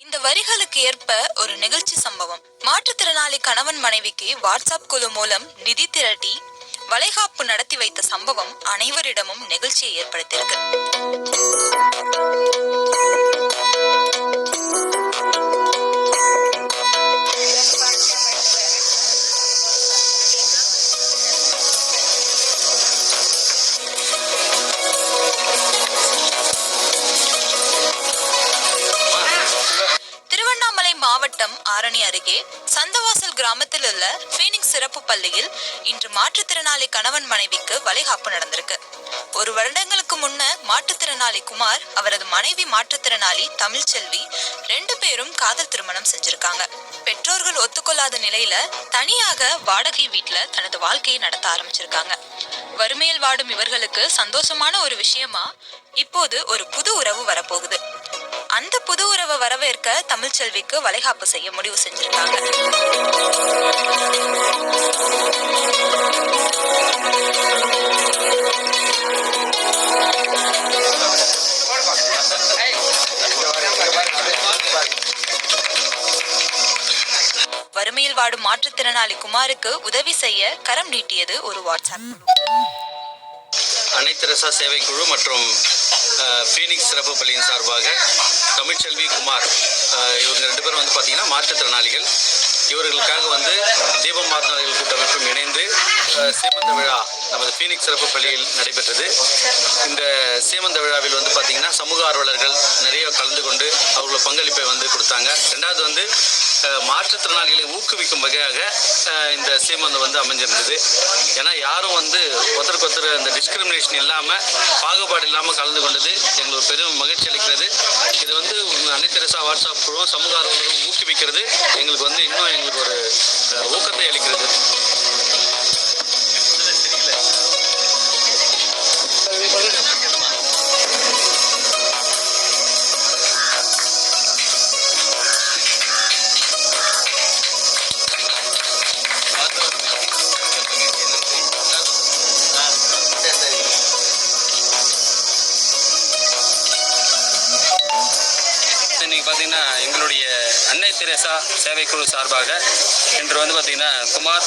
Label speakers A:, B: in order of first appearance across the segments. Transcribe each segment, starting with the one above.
A: இந்த வரிகளுக்கு ஏற்ப ஒரு நிகழ்ச்சி சம்பவம். மாற்றுத்திறனாளி கணவன் மனைவிக்கு வாட்ஸ்அப் குழு மூலம் நிதி திரட்டி வளைகாப்பு நடத்தி வைத்த சம்பவம் அனைவரிடமும் நெகிழ்ச்சியை ஏற்படுத்தியிருக்கு. மாவட்டம் ஆரணி அருகே சந்தவாசல் கிராமத்தில் உள்ள பீனிக்ஸ் சிறப்பு பள்ளியில் இன்று மாற்றுத்திறனாளி கணவன் மனைவிக்கு வளைகாப்பு நடந்திருக்கு. 1 வருடங்களுக்கு முன்ன மாற்றுத்திறனாளி குமார் அவரது மனைவி மாற்றுத்திறனாளி தமிழ்ச்செல்வி 2 பேரும் காதல் திருமணம் செஞ்சிருக்காங்க. பெற்றோர்கள் ஒத்துக்கொள்ளாத நிலையில தனியாக வாடகை வீட்டுல தனது வாழ்க்கையை நடத்த ஆரம்பிச்சிருக்காங்க. வறுமையில் வாடும் இவர்களுக்கு சந்தோஷமான ஒரு விஷயமா இப்போது ஒரு புது உறவு வரப்போகுது. அந்த புது உறவை வரவேற்க தமிழ்ச்செல்விக்கு வளைகாப்பு செய்ய முடிவு செஞ்சிருக்காங்க. வறுமையில் வாடும் மாற்றுத்திறனாளி குமாருக்கு உதவி செய்ய கரம் நீட்டியது ஒரு வாட்ஸ்அப் குழு.
B: அன்னை தெரசா சேவை குழு மற்றும் பீனிக்ஸ் சிறப்பு பள்ளியின் சார்பாக தமிழ்ச்செல்வி குமார் இவங்க 2 பேரும் பார்த்தீங்கன்னா மாற்றுத்திறனாளிகள். இவர்களுக்காக தீபம் மாற்றுத்திறனாளிகள் கூட்டமைப்பும் இணைந்து சீமந்த விழா நமது பீனிக்ஸ் சிறப்பு பள்ளியில் நடைபெற்றது. இந்த சீமந்த விழாவில் பார்த்தீங்கன்னா சமூக ஆர்வலர்கள் நிறைய கலந்து கொண்டு அவர்களோட பங்களிப்பை கொடுத்தாங்க. 2வது மாற்றுத்திறனாளிகளை ஊக்குவிக்கும் வகையாக இந்த சீமந்தம் அமைஞ்சிருந்தது. ஏன்னா யாரும் ஒருத்தருக்கு ஒருத்தர் அந்த டிஸ்கிரிமினேஷன் இல்லாமல் பாகுபாடு இல்லாமல் கலந்து கொண்டது எங்களுக்கு பெரும் மகிழ்ச்சி அளிக்கிறது. இது அன்னை தெரசா வாட்ஸ்அப் குழுவும் சமூக ஆர்வலர்களும் ஊக்குவிக்கிறது எங்களுக்கு இன்னும் எங்களுக்கு ஒரு ஊக்கத்தை அளிக்கிறது. இன்னைக்கு பார்த்தீங்கன்னா எங்களுடைய அன்னை தெரசா சேவை குழு சார்பாக இன்று பார்த்தீங்கன்னா குமார்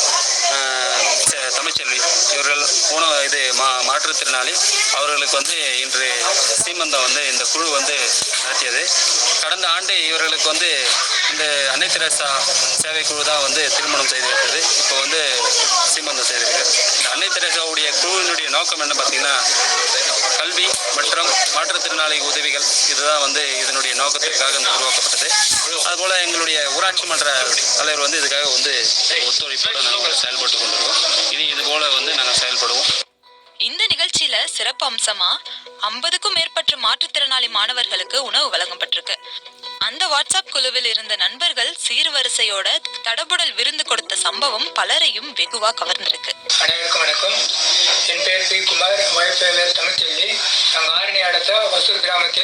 B: தமிழ்ச்செல்வி இவர்கள் மாற்றுத்திறனாளி அவர்களுக்கு இன்று சீமந்தம் இந்த குழு நடத்தியது. கடந்த ஆண்டு இவர்களுக்கு இந்த அன்னை தெரசா சேவை குழு தான் திருமணம் செய்து வைத்தது. இப்போ சீமந்தம் செய்திருக்கு. இந்த அன்னை தெரசாவுடைய குழுவினுடைய நோக்கம் என்ன பார்த்தீங்கன்னா கல்வி மற்றும் மாற்றுத்திறனாளி உதவிகள். இதுதான் இதனுடைய நோக்கத்திற்காக உருவாக்கப்பட்டது. அதுபோல் எங்களுடைய ஊராட்சி மன்ற தலைவர் இதுக்காக ஒத்துழைப்போடு நாங்கள் செயல்பட்டு கொண்டிருக்கோம். இனி இதுபோல் நாங்கள் செயல்படுவோம்.
A: இந்த நிகழ்ச்சியில சிறப்பு அம்சமா 50க்கும் மேற்பட்ட மாற்றுத்திறனாளி மாணவர்களுக்கு உணவு வழங்கப்பட்டிருக்கு. அந்த வாட்ஸ்அப் குழுவில் இருந்த நண்பர்கள் சீர்வரிசையோட தடபுடல் விருந்து கொடுத்த சம்பவம் பலரையும் வெகுவா கவர்ந்திருக்கு.
C: அனைவருக்கும் வணக்கம். என் பெயர் பி. குமார், தமிழ்ச்செல்வி. நாங்கள் ஆரணி அடுத்த ஒசூர் கிராமத்தில்